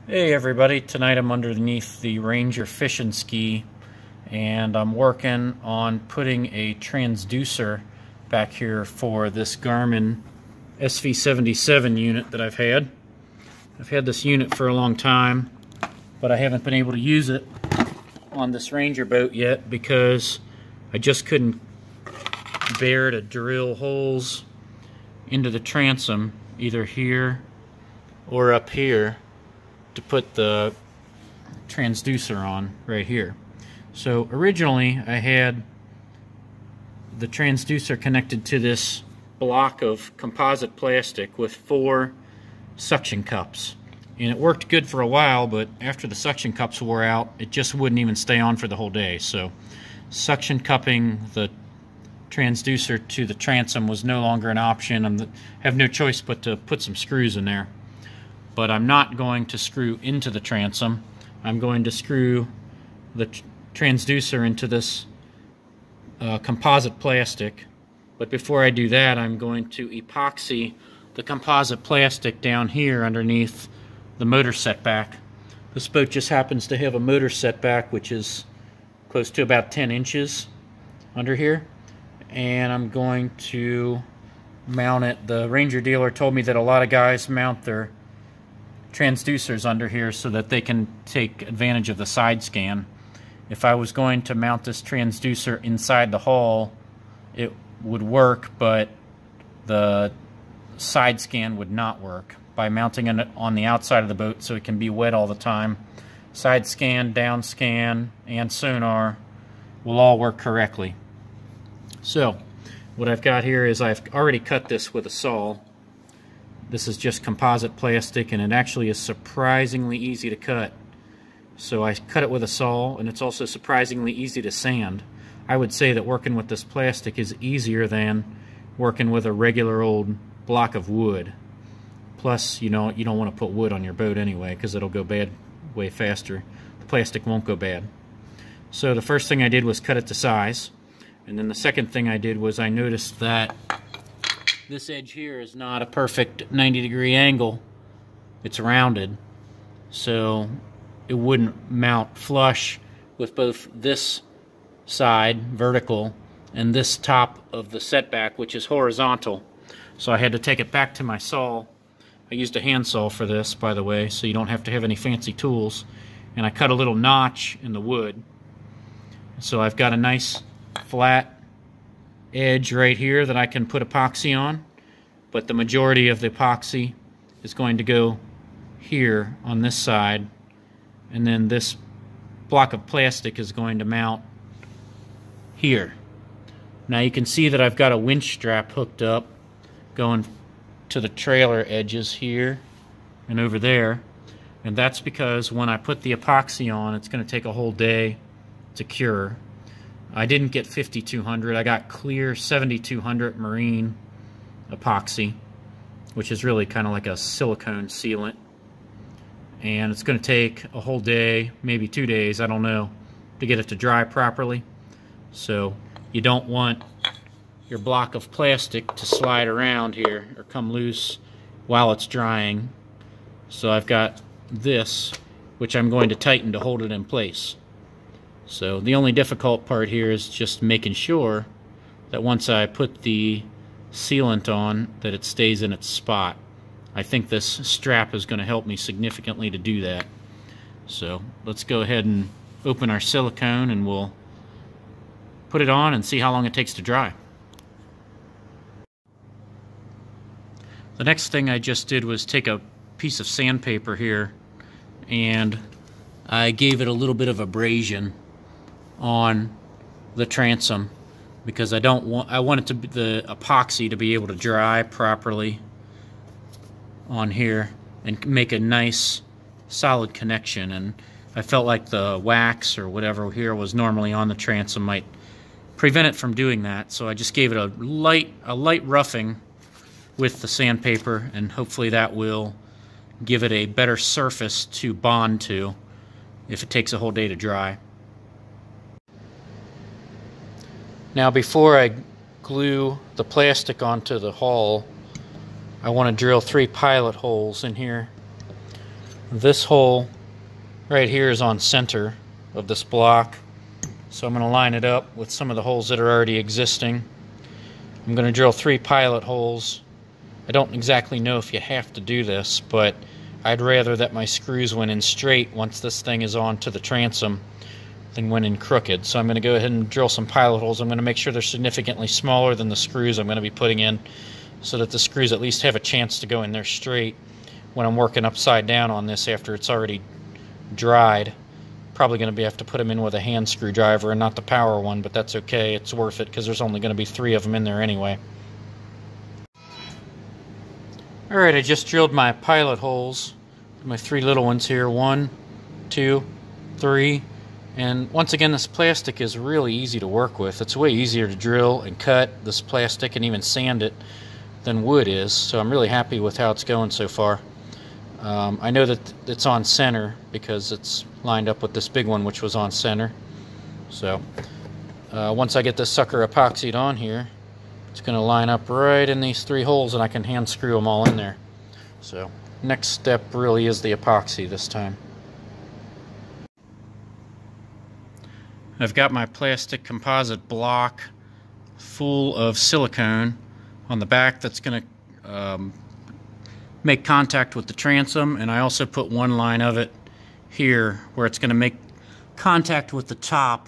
Hey everybody, tonight I'm underneath the Ranger fishing ski and I'm working on putting a transducer back here for this Garmin SV77 unit that I've had. I've had this unit for a long time, but I haven't been able to use it on this Ranger boat yet because I just couldn't bear to drill holes into the transom either here or up here to put the transducer on right here. So originally I had the transducer connected to this block of composite plastic with 4 suction cups, and it worked good for a while, but after the suction cups wore out it just wouldn't even stay on for the whole day. So suction cupping the transducer to the transom was no longer an option. I have no choice but to put some screws in there. But I'm not going to screw into the transom. I'm going to screw the transducer into this composite plastic. But before I do that, I'm going to epoxy the composite plastic down here underneath the motor setback. This boat just happens to have a motor setback which is close to about 10 inches under here. And I'm going to mount it. The Ranger dealer told me that a lot of guys mount their transducers under here so that they can take advantage of the side scan. If I was going to mount this transducer inside the hull, it would work, but the side scan would not work. By mounting it on the outside of the boat so it can be wet all the time, side scan, down scan, and sonar will all work correctly. So what I've got here is I've already cut this with a saw. This is just composite plastic, and it actually is surprisingly easy to cut. So I cut it with a saw, and it's also surprisingly easy to sand. I would say that working with this plastic is easier than working with a regular old block of wood. Plus, you don't want to put wood on your boat anyway because it'll go bad way faster. The plastic won't go bad. So the first thing I did was cut it to size, and then the second thing I did was I noticed that this edge here is not a perfect 90-degree angle. It's rounded, so it wouldn't mount flush with both this side, vertical, and this top of the setback, which is horizontal. So I had to take it back to my saw. I used a hand saw for this, by the way, so you don't have to have any fancy tools. And I cut a little notch in the wood. So I've got a nice flat edge right here that I can put epoxy on, but the majority of the epoxy is going to go here on this side, and then this block of plastic is going to mount here. Now you can see that I've got a winch strap hooked up going to the trailer edges here and over there, and that's because when I put the epoxy on, it's going to take a whole day to cure. I didn't get 5200, I got clear 7200 marine epoxy, which is really kind of like a silicone sealant, and it's going to take a whole day, maybe 2 days, I don't know, to get it to dry properly. So you don't want your block of plastic to slide around here or come loose while it's drying. So I've got this, which I'm going to tighten to hold it in place. So the only difficult part here is just making sure that once I put the sealant on that it stays in its spot. I think this strap is going to help me significantly to do that. So let's go ahead and open our silicone and we'll put it on and see how long it takes to dry. The next thing I just did was take a piece of sandpaper here and I gave it a little bit of abrasion on the transom because I want it to be, the epoxy to be able to dry properly on here and make a nice solid connection, and I felt like the wax or whatever here was normally on the transom might prevent it from doing that, so I just gave it a light roughing with the sandpaper, and hopefully that will give it a better surface to bond to if it takes a whole day to dry. Now before I glue the plastic onto the hull, I want to drill 3 pilot holes in here This hole right here is on center of this block, so I'm going to line it up with some of the holes that are already existing. I'm going to drill 3 pilot holes. I don't exactly know if you have to do this, but I'd rather that my screws went in straight once this thing is on to the transom than went in crooked. So I'm going to go ahead and drill some pilot holes. I'm going to make sure they're significantly smaller than the screws I'm going to be putting in, so that the screws at least have a chance to go in there straight when I'm working upside down on this after it's already dried. Probably going to have to put them in with a hand screwdriver and not the power one, but that's okay. It's worth it because there's only going to be 3 of them in there anyway. Alright, I just drilled my pilot holes, my 3 little ones here, 1, 2, 3, and once again this plastic is really easy to work with. It's way easier to drill and cut this plastic and even sand it than wood is, so I'm really happy with how it's going so far. I know that it's on center because it's lined up with this big one which was on center. So once I get this sucker epoxied on here, it's going to line up right in these 3 holes and I can hand screw them all in there. So next step really is the epoxy this time. I've got my plastic composite block full of silicone on the back that's going to make contact with the transom, and I also put one line of it here where it's going to make contact with the top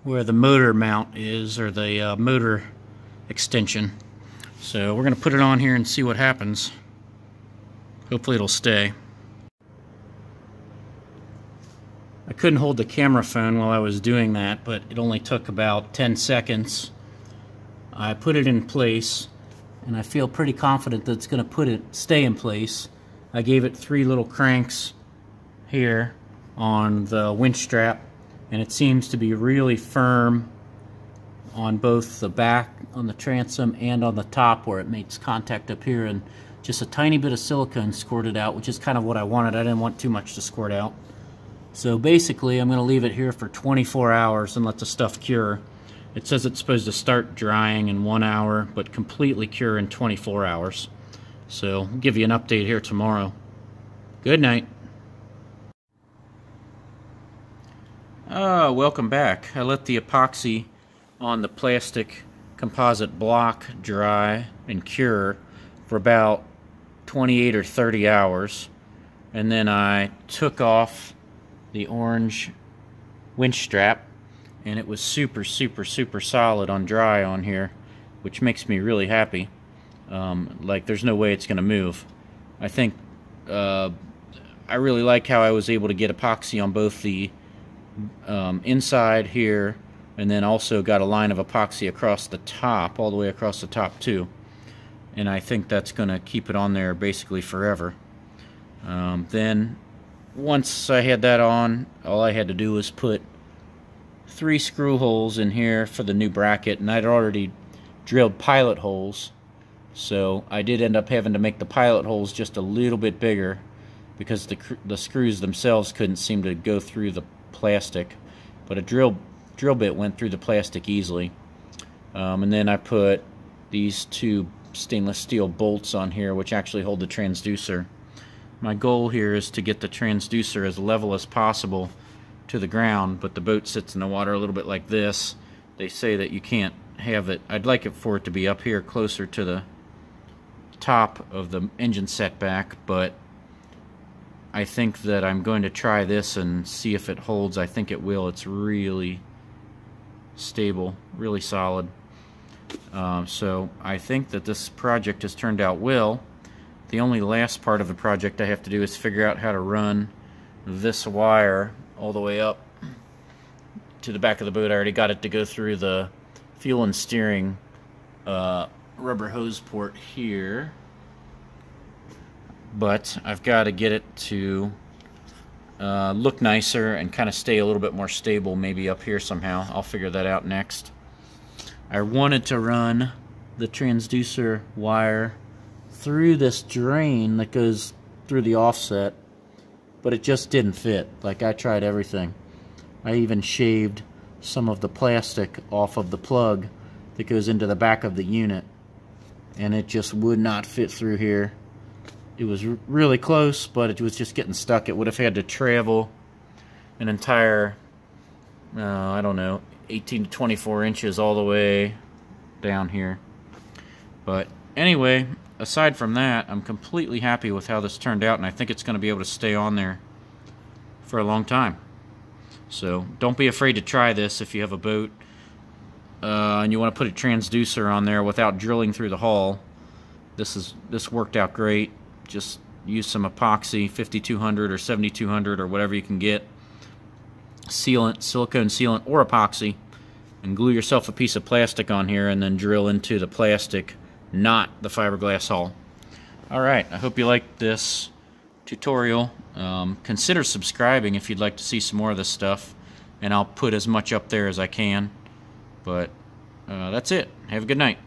where the motor mount is, or the motor extension. So we're going to put it on here and see what happens. Hopefully it'll stay. I couldn't hold the camera phone while I was doing that, but it only took about 10 seconds. I put it in place, and I feel pretty confident that it's going to stay in place. I gave it 3 little cranks here on the winch strap, and it seems to be really firm on both the back on the transom and on the top where it makes contact up here, and just a tiny bit of silicone squirted out, which is kind of what I wanted. I didn't want too much to squirt out. So basically I'm going to leave it here for 24 hours and let the stuff cure. It says it's supposed to start drying in 1 hour but completely cure in 24 hours. So I'll give you an update here tomorrow. Good night. Welcome back. I let the epoxy on the plastic composite block dry and cure for about 28 or 30 hours, and then I took off the orange winch strap, and it was super solid on dry on here, which makes me really happy. Like there's no way it's gonna move. I think I really like how I was able to get epoxy on both the inside here, and then also got a line of epoxy across the top, all the way across the top too. And I think that's going to keep it on there basically forever. Then once I had that on, all I had to do was put 3 screw holes in here for the new bracket, and I'd already drilled pilot holes, so I did end up having to make the pilot holes just a little bit bigger because the screws themselves couldn't seem to go through the plastic, but a drill bit went through the plastic easily. And then I put these 2 stainless steel bolts on here which actually hold the transducer. My goal here is to get the transducer as level as possible to the ground, but the boat sits in the water a little bit like this. They say that you can't have it. I'd like it for it to be up here closer to the top of the engine setback, but I think that I'm going to try this and see if it holds. I think it will. It's really stable, really solid. So I think that this project has turned out well. The only last part of the project I have to do is figure out how to run this wire all the way up to the back of the boat. I already got it to go through the fuel and steering rubber hose port here, but I've got to get it to look nicer and kind of stay a little bit more stable, maybe up here somehow. I'll figure that out next. I wanted to run the transducer wire through this drain that goes through the offset, but it just didn't fit. Like, I tried everything. I even shaved some of the plastic off of the plug that goes into the back of the unit, and it just would not fit through here. It was really close, but it was just getting stuck. It would have had to travel an entire, I don't know, 18 to 24 inches all the way down here. But anyway, aside from that, I'm completely happy with how this turned out, and I think it's going to be able to stay on there for a long time. So don't be afraid to try this if you have a boat and you want to put a transducer on there without drilling through the hull. This worked out great. Just use some epoxy, 5200 or 7200 or whatever you can get, sealant, silicone sealant or epoxy, and glue yourself a piece of plastic on here and then drill into the plastic, not the fiberglass hull. Alright, I hope you liked this tutorial. Consider subscribing if you'd like to see some more of this stuff, and I'll put as much up there as I can. But that's it. Have a good night.